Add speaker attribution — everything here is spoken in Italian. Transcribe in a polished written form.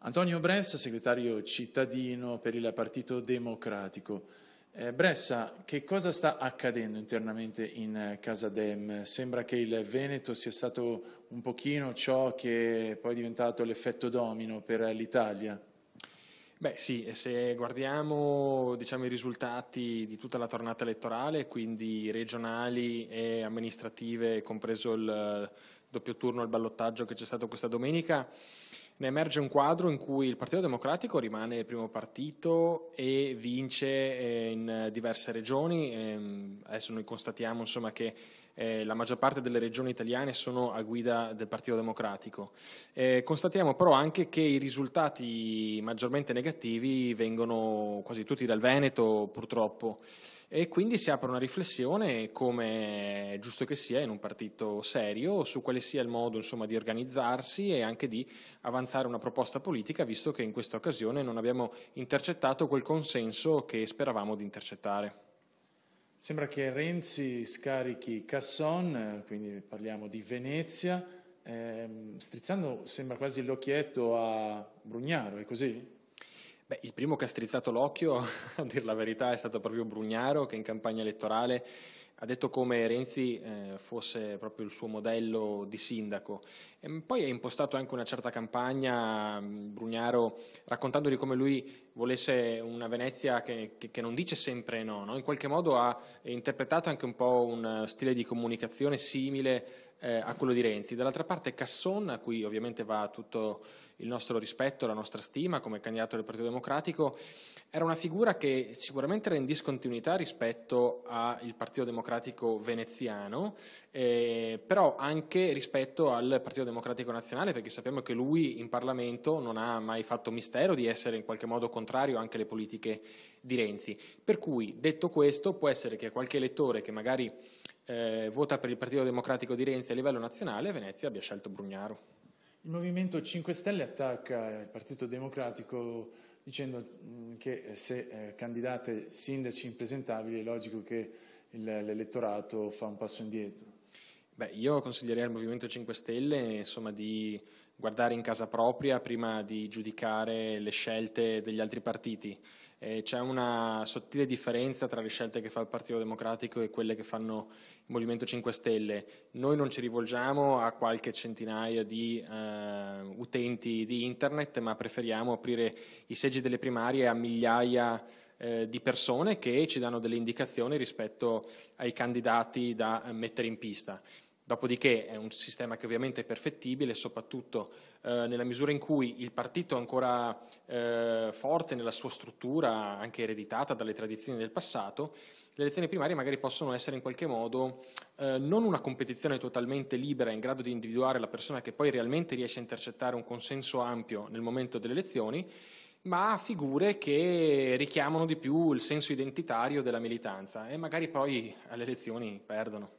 Speaker 1: Antonio Bressa, segretario cittadino per il Partito Democratico. Bressa, che cosa sta accadendo internamente in Casa Dem? Sembra che il Veneto sia stato un pochino ciò che poi è diventato l'effetto domino per l'Italia.
Speaker 2: Beh sì, e se guardiamo i risultati di tutta la tornata elettorale, quindi regionali e amministrative, compreso il doppio turno al ballottaggio che c'è stato questa domenica, ne emerge un quadro in cui il Partito Democratico rimane primo partito e vince in diverse regioni. Adesso noi constatiamo che la maggior parte delle regioni italiane sono a guida del Partito Democratico. Constatiamo però anche che i risultati maggiormente negativi vengono quasi tutti dal Veneto, purtroppo. E quindi si apre una riflessione, come è giusto che sia in un partito serio, su quale sia il modo di organizzarsi e anche di avanzare una proposta politica, visto che in questa occasione non abbiamo intercettato quel consenso che speravamo di intercettare.
Speaker 1: Sembra che Renzi scarichi Casson, quindi parliamo di Venezia, strizzando sembra quasi l'occhietto a Brugnaro, è così?
Speaker 2: Beh, il primo che ha strizzato l'occhio, a dir la verità, è stato proprio Brugnaro, che in campagna elettorale ha detto come Renzi fosse proprio il suo modello di sindaco. E poi ha impostato anche una certa campagna, Brugnaro, raccontando di come lui volesse una Venezia che non dice sempre no, no? In qualche modo ha interpretato anche un po' un stile di comunicazione simile a quello di Renzi. Dall'altra parte Casson, a cui ovviamente va tutto il nostro rispetto, la nostra stima come candidato del Partito Democratico, era una figura che sicuramente era in discontinuità rispetto al Partito Democratico veneziano, però anche rispetto al Partito Democratico nazionale, perché sappiamo che lui in Parlamento non ha mai fatto mistero di essere in qualche modo contrario anche alle politiche di Renzi. Per cui, detto questo, può essere che qualche elettore che magari vota per il Partito Democratico di Renzi a livello nazionale, a Venezia abbia scelto Brugnaro.
Speaker 1: Il Movimento 5 Stelle attacca il Partito Democratico dicendo che se candidate sindaci impresentabili è logico che l'elettorato fa un passo indietro.
Speaker 2: Beh, io consiglierei al Movimento 5 Stelle di guardare in casa propria prima di giudicare le scelte degli altri partiti. C'è una sottile differenza tra le scelte che fa il Partito Democratico e quelle che fanno il Movimento 5 Stelle. Noi non ci rivolgiamo a qualche centinaia di utenti di Internet, ma preferiamo aprire i seggi delle primarie a migliaia di persone che ci danno delle indicazioni rispetto ai candidati da mettere in pista. Dopodiché è un sistema che ovviamente è perfettibile, soprattutto nella misura in cui il partito è ancora forte nella sua struttura, anche ereditata dalle tradizioni del passato. Le elezioni primarie magari possono essere in qualche modo non una competizione totalmente libera in grado di individuare la persona che poi realmente riesce a intercettare un consenso ampio nel momento delle elezioni, ma figure che richiamano di più il senso identitario della militanza e magari poi alle elezioni perdono.